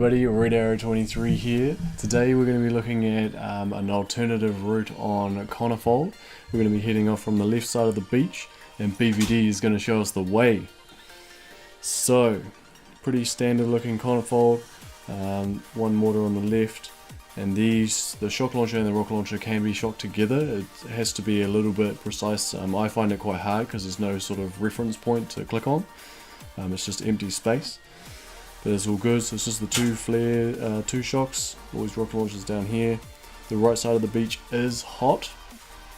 everybody, Red Arrow 23 here. Today we're going to be looking at an alternative route on Conifold. We're going to be heading off from the left side of the beach and BVD is going to show us the way. So, pretty standard looking Conifold, one motor on the left, and the shock launcher and the rocket launcher can be shocked together. It has to be a little bit precise. I find it quite hard because there's no sort of reference point to click on. It's just empty space. But it's all good, so it's just the two shocks, always rocket launchers down here. The right side of the beach is hot,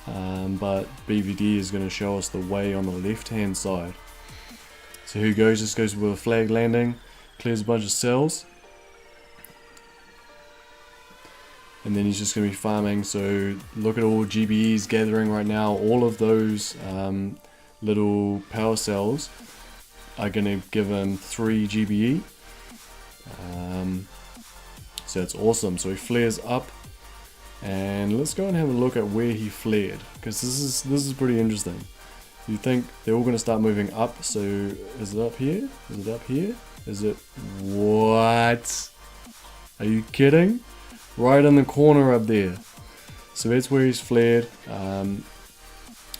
but BVD is going to show us the way on the left hand side. So here he goes, just goes with a flag landing, clears a bunch of cells, and then he's just going to be farming. So look at all GBEs gathering right now. All of those little power cells are going to give him 3 GBE. So it's awesome. So he flares up, and let's go and have a look at where he flared, because this is pretty interesting. You think they're all going to start moving up, so is it up here? Is it up here? Is it... what? Are you kidding? Right in the corner up there. So that's where he's flared, and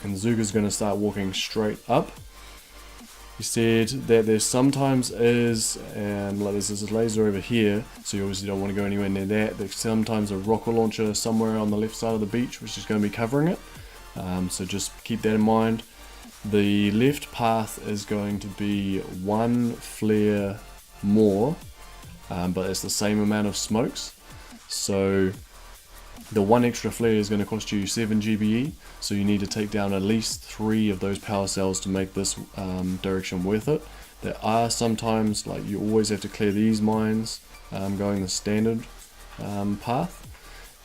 Zuga's going to start walking straight up. He said that there sometimes is, like there's this laser over here, so you obviously don't want to go anywhere near that. There's sometimes a rocket launcher somewhere on the left side of the beach which is going to be covering it, so just keep that in mind. The left path is going to be 1 flare more, but it's the same amount of smokes. So the 1 extra flare is going to cost you 7 GBE, so you need to take down at least 3 of those power cells to make this direction worth it. There are sometimes, like, you always have to clear these mines going the standard path,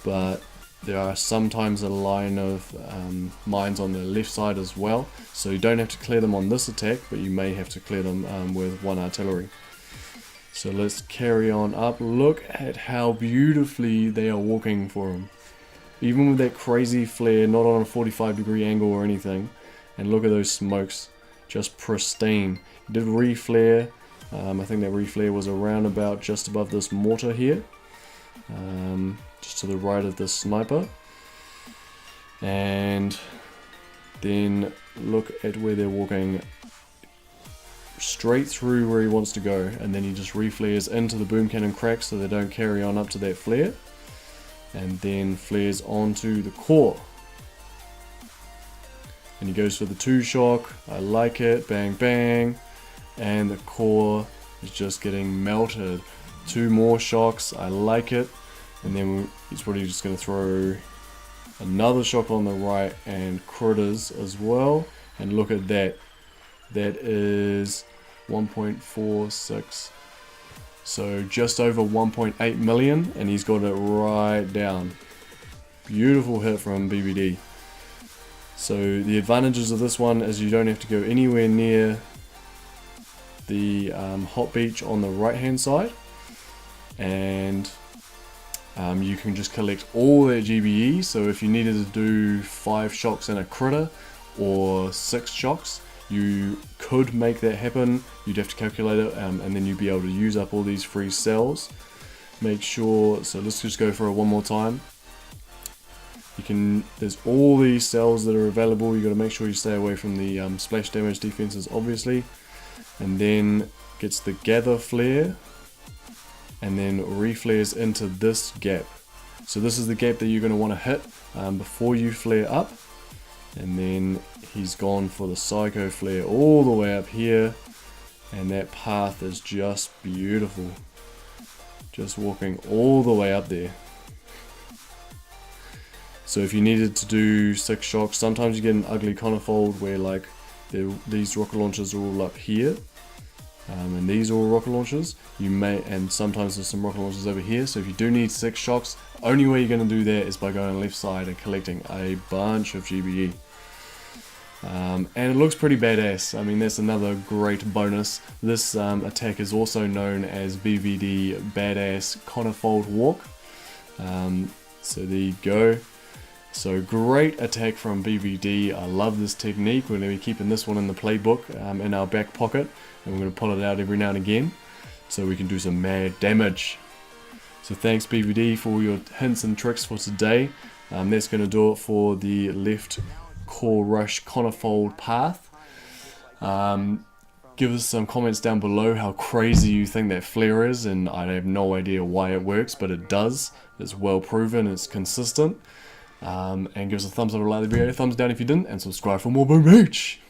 but there are sometimes a line of mines on the left side as well, so you don't have to clear them on this attack, but you may have to clear them with 1 artillery. So let's carry on up. Look at how beautifully they are walking for him. Even with that crazy flare, not on a 45-degree angle or anything. And look at those smokes, just pristine. He did reflare. I think that reflare was around about just above this mortar here. Just to the right of the sniper. And then look at where they're walking. Straight through where he wants to go, and then he just reflares into the boom cannon crack so they don't carry on up to that flare, and then flares onto the core, and he goes for the 2 shock. I like it. Bang bang, and the core is just getting melted. 2 more shocks. I like it. And then he's probably just going to throw another shock on the right and critters as well, and look at that. That is 1.46, so just over 1.8 million, and he's got it right down. Beautiful hit from BBD. So the advantages of this one is you don't have to go anywhere near the hot beach on the right hand side, and you can just collect all that GBE. So if you needed to do 5 shocks in a critter or 6 shocks, you could make that happen. You'd have to calculate it, and then you'd be able to use up all these free cells. Make sure, so let's just go for it one more time. You can, there's all these cells that are available. You got to make sure you stay away from the splash damage defenses, obviously. And then gets the gather flare, and then reflares into this gap. So this is the gap that you're going to want to hit before you flare up. And then he's gone for the psycho flare all the way up here, and that path is just beautiful, just walking all the way up there. So if you needed to do 6 shocks, sometimes you get an ugly Conifold where like these rocket launchers are all up here, and these are all rocket launchers. You may, and sometimes there's some rocket launchers over here. So if you do need 6 shocks, only way you're going to do that is by going left side and collecting a bunch of GBE. And it looks pretty badass. I mean, that's another great bonus. This attack is also known as BVD Badass Conifold Walk. So there you go. So great attack from BVD. I love this technique. We're going to be keeping this one in the playbook in our back pocket, and we're going to pull it out every now and again so we can do some mad damage. So thanks BVD for all your hints and tricks for today. That's going to do it for the left core rush Conifold path. Give us some comments down below how crazy you think that flare is, and I have no idea why it works, but it does. It's well proven, it's consistent. And give us a thumbs up if you like the video, thumbs down if you didn't, and subscribe for more Boom Beach!